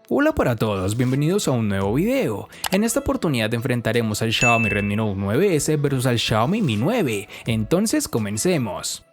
Hola para todos, bienvenidos a un nuevo video. En esta oportunidad enfrentaremos al Xiaomi Redmi Note 9S versus al Xiaomi Mi 9. Entonces comencemos.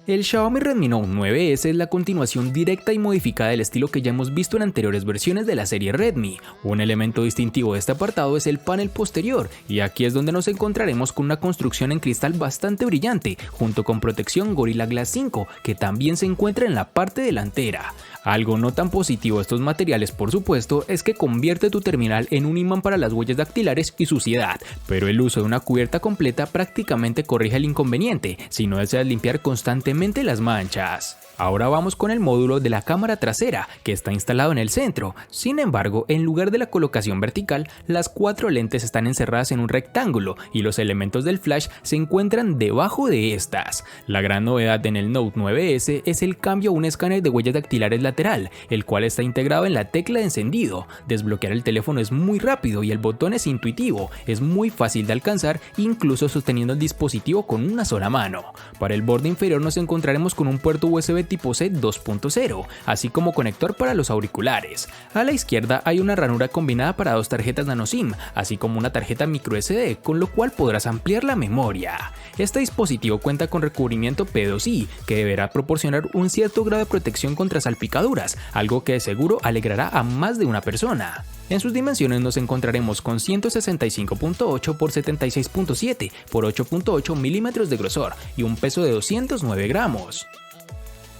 El Xiaomi Redmi Note 9S es la continuación directa y modificada del estilo que ya hemos visto en anteriores versiones de la serie Redmi. Un elemento distintivo de este apartado es el panel posterior, y aquí es donde nos encontraremos con una construcción en cristal bastante brillante, junto con protección Gorilla Glass 5, que también se encuentra en la parte delantera. Algo no tan positivo de estos materiales, por supuesto, es que convierte tu terminal en un imán para las huellas dactilares y suciedad, pero el uso de una cubierta completa prácticamente corrige el inconveniente si no deseas limpiar constantemente las manchas. Ahora vamos con el módulo de la cámara trasera, que está instalado en el centro. Sin embargo, en lugar de la colocación vertical, las 4 lentes están encerradas en un rectángulo y los elementos del flash se encuentran debajo de estas. La gran novedad en el Note 9S es el cambio a un escáner de huellas dactilares lateral, el cual está integrado en la tecla de encendido. Desbloquear el teléfono es muy rápido y el botón es intuitivo, es muy fácil de alcanzar, incluso sosteniendo el dispositivo con una sola mano. Para el borde inferior nos encontraremos con un puerto USB tipo C 2.0, así como conector para los auriculares. A la izquierda hay una ranura combinada para 2 tarjetas nano SIM, así como una tarjeta micro SD, con lo cual podrás ampliar la memoria. Este dispositivo cuenta con recubrimiento P2i, que deberá proporcionar un cierto grado de protección contra salpicaduras, algo que de seguro alegrará a más de una persona. En sus dimensiones nos encontraremos con 165.8 x 76.7 x 8.8 milímetros de grosor y un peso de 209 gramos.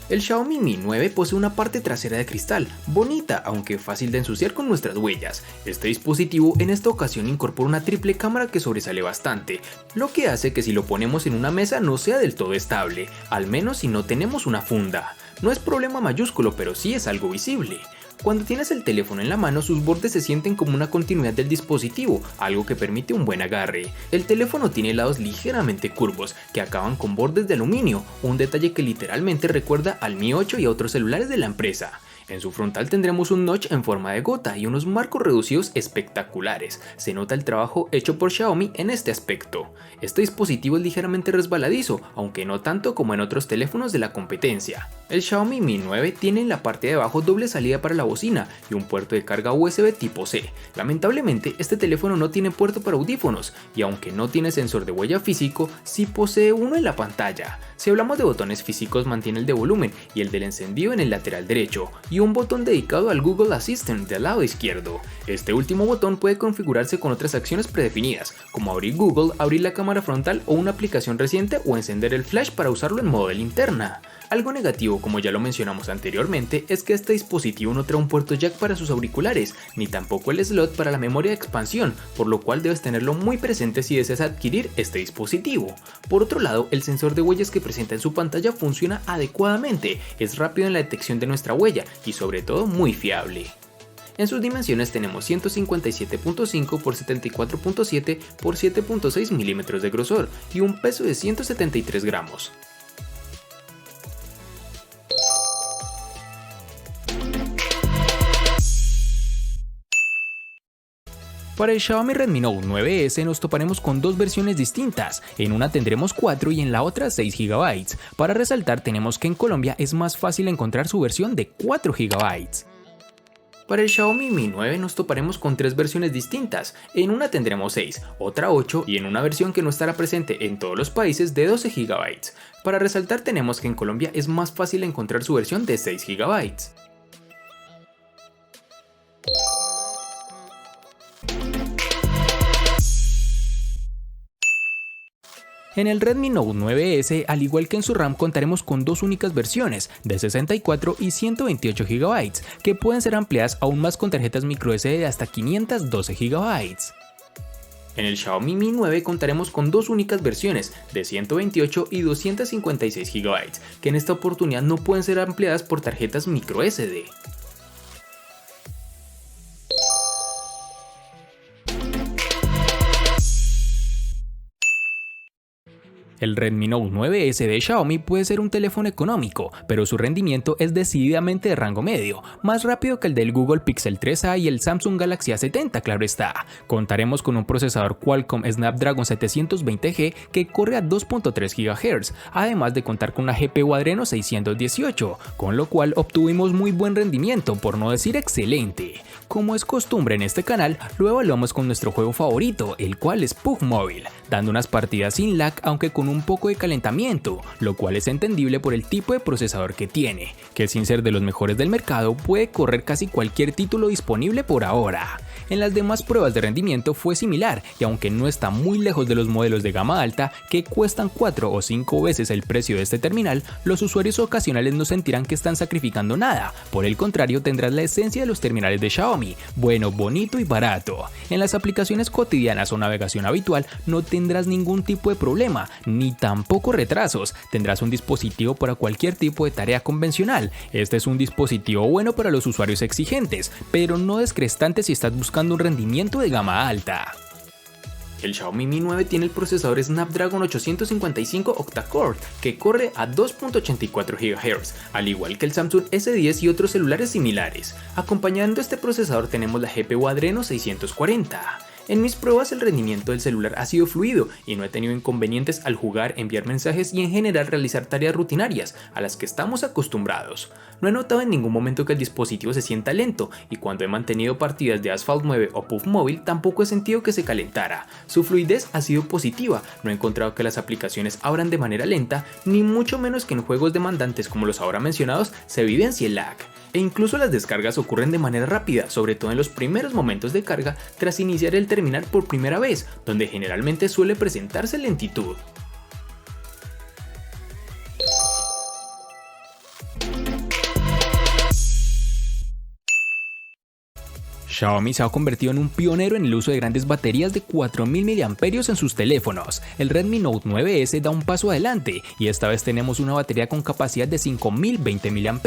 El Xiaomi Mi 9 posee una parte trasera de cristal, bonita aunque fácil de ensuciar con nuestras huellas. Este dispositivo en esta ocasión incorpora una triple cámara que sobresale bastante, lo que hace que si lo ponemos en una mesa no sea del todo estable, al menos si no tenemos una funda. No es problema mayúsculo, pero sí es algo visible. Cuando tienes el teléfono en la mano, sus bordes se sienten como una continuidad del dispositivo, algo que permite un buen agarre. El teléfono tiene lados ligeramente curvos, que acaban con bordes de aluminio, un detalle que literalmente recuerda al Mi 8 y a otros celulares de la empresa. En su frontal tendremos un notch en forma de gota y unos marcos reducidos espectaculares. Se nota el trabajo hecho por Xiaomi en este aspecto. Este dispositivo es ligeramente resbaladizo, aunque no tanto como en otros teléfonos de la competencia. El Xiaomi Mi 9 tiene en la parte de abajo doble salida para la bocina y un puerto de carga USB tipo C. Lamentablemente, este teléfono no tiene puerto para audífonos y aunque no tiene sensor de huella físico, sí posee uno en la pantalla. Si hablamos de botones físicos, mantiene el de volumen y el del encendido en el lateral derecho, y un botón dedicado al Google Assistant del lado izquierdo. Este último botón puede configurarse con otras acciones predefinidas, como abrir Google, abrir la cámara frontal o una aplicación reciente o encender el flash para usarlo en modo de linterna. Algo negativo, como ya lo mencionamos anteriormente, es que este dispositivo no trae un puerto jack para sus auriculares, ni tampoco el slot para la memoria de expansión, por lo cual debes tenerlo muy presente si deseas adquirir este dispositivo. Por otro lado, el sensor de huellas que presenta en su pantalla funciona adecuadamente, es rápido en la detección de nuestra huella y sobre todo muy fiable. En sus dimensiones tenemos 157.5 x 74.7 x 7.6 milímetros de grosor y un peso de 173 gramos. Para el Xiaomi Redmi Note 9S nos toparemos con dos versiones distintas, en una tendremos 4 y en la otra 6 GB. Para resaltar tenemos que en Colombia es más fácil encontrar su versión de 4 GB. Para el Xiaomi Mi 9 nos toparemos con 3 versiones distintas, en una tendremos 6, otra 8 y en una versión que no estará presente en todos los países de 12 GB. Para resaltar tenemos que en Colombia es más fácil encontrar su versión de 6 GB. En el Redmi Note 9S, al igual que en su RAM, contaremos con dos únicas versiones, de 64 y 128 GB, que pueden ser ampliadas aún más con tarjetas microSD de hasta 512 GB. En el Xiaomi Mi 9 contaremos con dos únicas versiones, de 128 y 256 GB, que en esta oportunidad no pueden ser ampliadas por tarjetas microSD. El Redmi Note 9S de Xiaomi puede ser un teléfono económico, pero su rendimiento es decididamente de rango medio, más rápido que el del Google Pixel 3a y el Samsung Galaxy A70, claro está. Contaremos con un procesador Qualcomm Snapdragon 720G que corre a 2.3 GHz, además de contar con una GPU Adreno 618, con lo cual obtuvimos muy buen rendimiento, por no decir excelente. Como es costumbre en este canal, lo evaluamos con nuestro juego favorito, el cual es PUBG Mobile, dando unas partidas sin lag aunque con un poco de calentamiento, lo cual es entendible por el tipo de procesador que tiene, que sin ser de los mejores del mercado puede correr casi cualquier título disponible por ahora. En las demás pruebas de rendimiento fue similar y aunque no está muy lejos de los modelos de gama alta que cuestan 4 o 5 veces el precio de este terminal, los usuarios ocasionales no sentirán que están sacrificando nada, por el contrario tendrás la esencia de los terminales de Xiaomi, bueno, bonito y barato. En las aplicaciones cotidianas o navegación habitual no tendrás ningún tipo de problema, ni tampoco retrasos, tendrás un dispositivo para cualquier tipo de tarea convencional. Este es un dispositivo bueno para los usuarios exigentes, pero no descrestante si estás buscando un rendimiento de gama alta. El Xiaomi Mi 9 tiene el procesador Snapdragon 855 octa-core que corre a 2.84 GHz, al igual que el Samsung S10 y otros celulares similares. Acompañando este procesador tenemos la GPU Adreno 640. En mis pruebas el rendimiento del celular ha sido fluido y no he tenido inconvenientes al jugar, enviar mensajes y en general realizar tareas rutinarias a las que estamos acostumbrados. No he notado en ningún momento que el dispositivo se sienta lento y cuando he mantenido partidas de Asphalt 9 o PUBG Mobile tampoco he sentido que se calentara. Su fluidez ha sido positiva, no he encontrado que las aplicaciones abran de manera lenta, ni mucho menos que en juegos demandantes como los ahora mencionados se evidencie lag. E incluso las descargas ocurren de manera rápida, sobre todo en los primeros momentos de carga tras iniciar el terminal por primera vez, donde generalmente suele presentarse lentitud. Xiaomi se ha convertido en un pionero en el uso de grandes baterías de 4000 mAh en sus teléfonos. El Redmi Note 9S da un paso adelante y esta vez tenemos una batería con capacidad de 5020 mAh,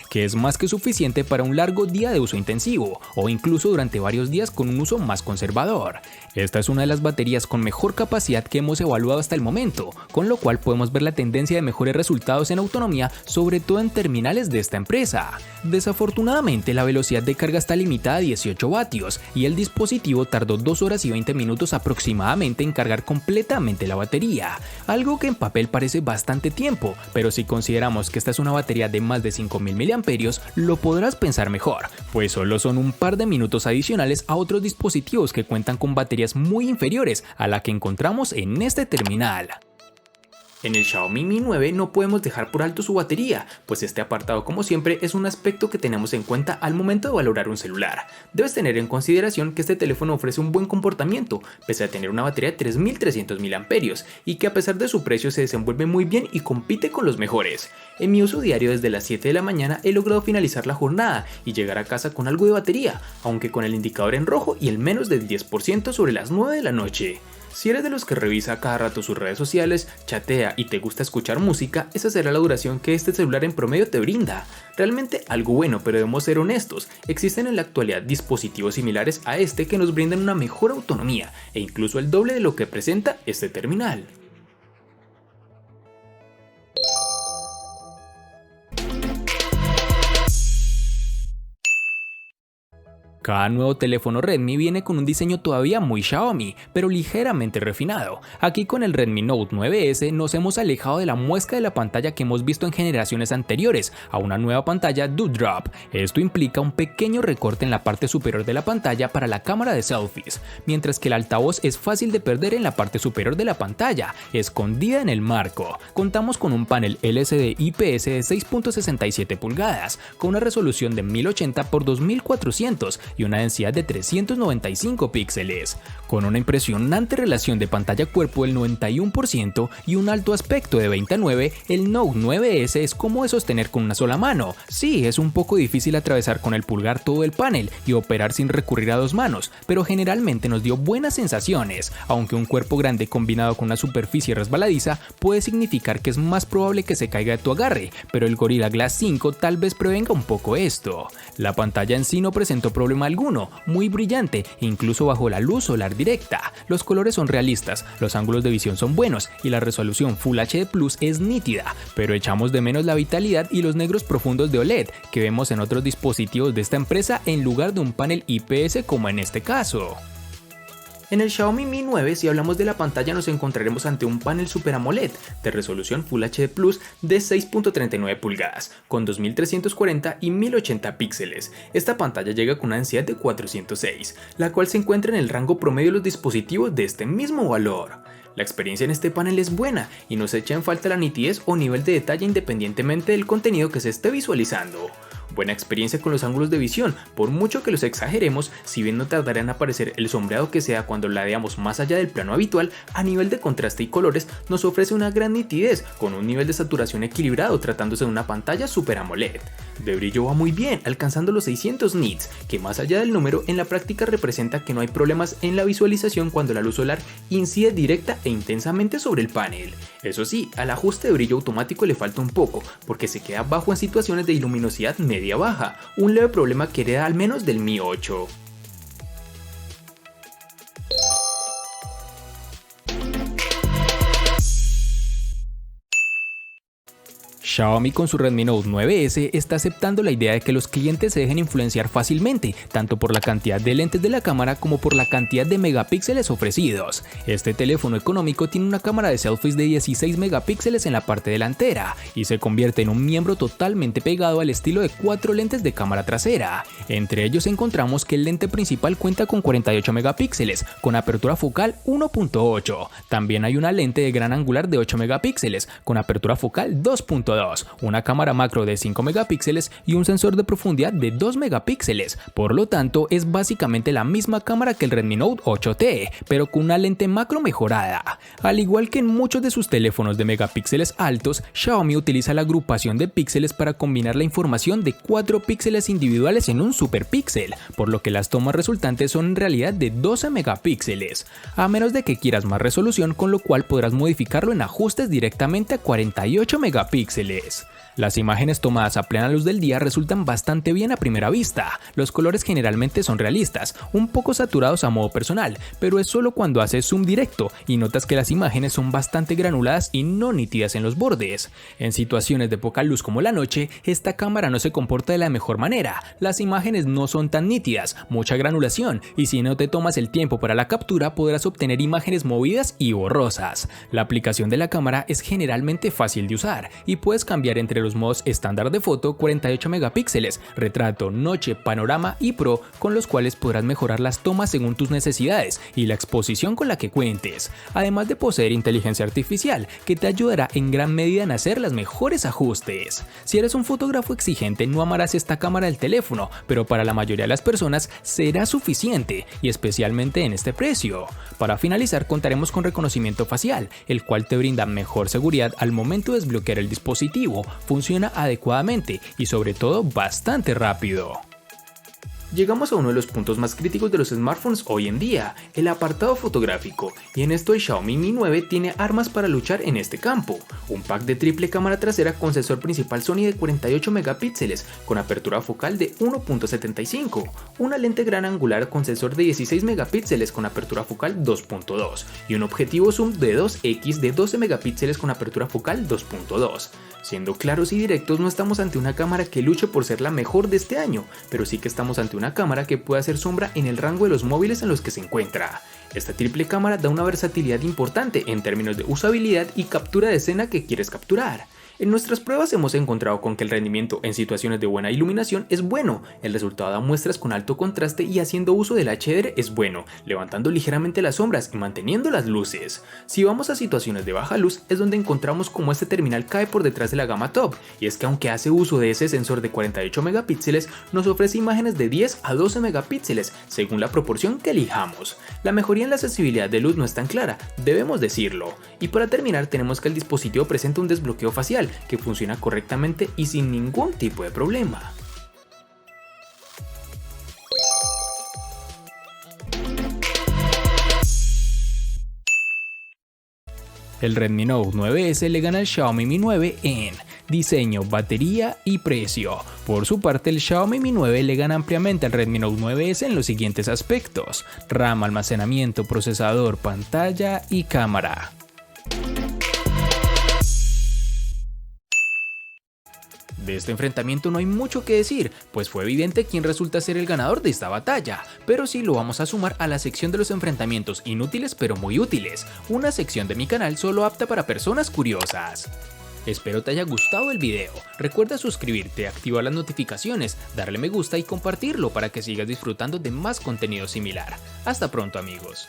que es más que suficiente para un largo día de uso intensivo o incluso durante varios días con un uso más conservador. Esta es una de las baterías con mejor capacidad que hemos evaluado hasta el momento, con lo cual podemos ver la tendencia de mejores resultados en autonomía, sobre todo en terminales de esta empresa. Desafortunadamente la velocidad de carga está limitada a 18 vatios y el dispositivo tardó 2 horas y 20 minutos aproximadamente en cargar completamente la batería, algo que en papel parece bastante tiempo, pero si consideramos que esta es una batería de más de 5000 mAh, lo podrás pensar mejor, pues solo son un par de minutos adicionales a otros dispositivos que cuentan con baterías muy inferiores a la que encontramos en este terminal. En el Xiaomi Mi 9 no podemos dejar por alto su batería, pues este apartado como siempre es un aspecto que tenemos en cuenta al momento de valorar un celular. Debes tener en consideración que este teléfono ofrece un buen comportamiento, pese a tener una batería de 3300 mAh, y que a pesar de su precio se desenvuelve muy bien y compite con los mejores. En mi uso diario desde las 7 de la mañana he logrado finalizar la jornada y llegar a casa con algo de batería, aunque con el indicador en rojo y el menos del 10% sobre las 9 de la noche. Si eres de los que revisa cada rato sus redes sociales, chatea y te gusta escuchar música, esa será la duración que este celular en promedio te brinda. Realmente algo bueno, pero debemos ser honestos, existen en la actualidad dispositivos similares a este que nos brindan una mejor autonomía e incluso el doble de lo que presenta este terminal. Cada nuevo teléfono Redmi viene con un diseño todavía muy Xiaomi, pero ligeramente refinado. Aquí con el Redmi Note 9S nos hemos alejado de la muesca de la pantalla que hemos visto en generaciones anteriores a una nueva pantalla Dewdrop. Esto implica un pequeño recorte en la parte superior de la pantalla para la cámara de selfies, mientras que el altavoz es fácil de perder en la parte superior de la pantalla, escondida en el marco. Contamos con un panel LCD IPS de 6.67 pulgadas, con una resolución de 1080 x 2400 y una densidad de 395 píxeles, con una impresionante relación de pantalla-cuerpo del 91% y un alto aspecto de 20:9, el Note 9S es como de sostener con una sola mano. Sí, es un poco difícil atravesar con el pulgar todo el panel y operar sin recurrir a dos manos, pero generalmente nos dio buenas sensaciones, aunque un cuerpo grande combinado con una superficie resbaladiza puede significar que es más probable que se caiga de tu agarre, pero el Gorilla Glass 5 tal vez prevenga un poco esto. La pantalla en sí no presentó problemas problema alguno, muy brillante, incluso bajo la luz solar directa. Los colores son realistas, los ángulos de visión son buenos y la resolución Full HD Plus es nítida, pero echamos de menos la vitalidad y los negros profundos de OLED que vemos en otros dispositivos de esta empresa en lugar de un panel IPS como en este caso. En el Xiaomi Mi 9, si hablamos de la pantalla, nos encontraremos ante un panel Super AMOLED de resolución Full HD Plus de 6.39 pulgadas, con 2340 y 1080 píxeles. Esta pantalla llega con una densidad de 406, la cual se encuentra en el rango promedio de los dispositivos de este mismo valor. La experiencia en este panel es buena y no se echa en falta la nitidez o nivel de detalle independientemente del contenido que se esté visualizando. Buena experiencia con los ángulos de visión, por mucho que los exageremos, si bien no tardará en aparecer el sombreado que sea cuando ladeamos más allá del plano habitual, a nivel de contraste y colores nos ofrece una gran nitidez, con un nivel de saturación equilibrado tratándose de una pantalla Super AMOLED. De brillo va muy bien, alcanzando los 600 nits, que más allá del número en la práctica representa que no hay problemas en la visualización cuando la luz solar incide directa e intensamente sobre el panel. Eso sí, al ajuste de brillo automático le falta un poco, porque se queda bajo en situaciones de luminosidad media-baja, un leve problema que hereda al menos del Mi 8. Xiaomi con su Redmi Note 9S está aceptando la idea de que los clientes se dejen influenciar fácilmente, tanto por la cantidad de lentes de la cámara como por la cantidad de megapíxeles ofrecidos. Este teléfono económico tiene una cámara de selfies de 16 megapíxeles en la parte delantera y se convierte en un miembro totalmente pegado al estilo de 4 lentes de cámara trasera. Entre ellos encontramos que el lente principal cuenta con 48 megapíxeles, con apertura focal 1.8. También hay una lente de gran angular de 8 megapíxeles, con apertura focal 2.2. Una cámara macro de 5 megapíxeles y un sensor de profundidad de 2 megapíxeles. Por lo tanto, es básicamente la misma cámara que el Redmi Note 8T, pero con una lente macro mejorada. Al igual que en muchos de sus teléfonos de megapíxeles altos, Xiaomi utiliza la agrupación de píxeles para combinar la información de 4 píxeles individuales en un superpíxel, por lo que las tomas resultantes son en realidad de 12 megapíxeles, a menos de que quieras más resolución, con lo cual podrás modificarlo en ajustes directamente a 48 megapíxeles. Las imágenes tomadas a plena luz del día resultan bastante bien a primera vista. Los colores generalmente son realistas, un poco saturados a modo personal, pero es solo cuando haces zoom directo y notas que las imágenes son bastante granuladas y no nítidas en los bordes. En situaciones de poca luz como la noche, esta cámara no se comporta de la mejor manera. Las imágenes no son tan nítidas, mucha granulación, y si no te tomas el tiempo para la captura podrás obtener imágenes movidas y borrosas. La aplicación de la cámara es generalmente fácil de usar y puedes cambiar entre los modos estándar de foto, 48 megapíxeles, retrato, noche, panorama y pro, con los cuales podrás mejorar las tomas según tus necesidades y la exposición con la que cuentes, además de poseer inteligencia artificial que te ayudará en gran medida en hacer los mejores ajustes. Si eres un fotógrafo exigente no amarás esta cámara del teléfono, pero para la mayoría de las personas será suficiente y especialmente en este precio. Para finalizar contaremos con reconocimiento facial, el cual te brinda mejor seguridad al momento de desbloquear el dispositivo. Funciona adecuadamente y sobre todo bastante rápido. Llegamos a uno de los puntos más críticos de los smartphones hoy en día, el apartado fotográfico, y en esto el Xiaomi Mi 9 tiene armas para luchar en este campo. Un pack de triple cámara trasera con sensor principal Sony de 48 megapíxeles con apertura focal de 1.75, una lente gran angular con sensor de 16 megapíxeles con apertura focal 2.2 y un objetivo zoom de 2x de 12 megapíxeles con apertura focal 2.2. Siendo claros y directos, no estamos ante una cámara que luche por ser la mejor de este año, pero sí que estamos ante una cámara que puede hacer sombra en el rango de los móviles en los que se encuentra. Esta triple cámara da una versatilidad importante en términos de usabilidad y captura de escena que quieres capturar. En nuestras pruebas hemos encontrado con que el rendimiento en situaciones de buena iluminación es bueno, el resultado da muestras con alto contraste y haciendo uso del HDR es bueno, levantando ligeramente las sombras y manteniendo las luces. Si vamos a situaciones de baja luz es donde encontramos cómo este terminal cae por detrás de la gama top, y es que aunque hace uso de ese sensor de 48 megapíxeles, nos ofrece imágenes de 10 a 12 megapíxeles, según la proporción que elijamos. La mejoría en la sensibilidad de luz no es tan clara, debemos decirlo. Y para terminar tenemos que el dispositivo presenta un desbloqueo facial, que funciona correctamente y sin ningún tipo de problema. El Redmi Note 9S le gana al Xiaomi Mi 9 en diseño, batería y precio. Por su parte, el Xiaomi Mi 9 le gana ampliamente al Redmi Note 9S en los siguientes aspectos: RAM, almacenamiento, procesador, pantalla y cámara. De este enfrentamiento no hay mucho que decir, pues fue evidente quién resulta ser el ganador de esta batalla, pero sí lo vamos a sumar a la sección de los enfrentamientos inútiles pero muy útiles, una sección de mi canal solo apta para personas curiosas. Espero te haya gustado el video, recuerda suscribirte, activar las notificaciones, darle me gusta y compartirlo para que sigas disfrutando de más contenido similar. Hasta pronto amigos.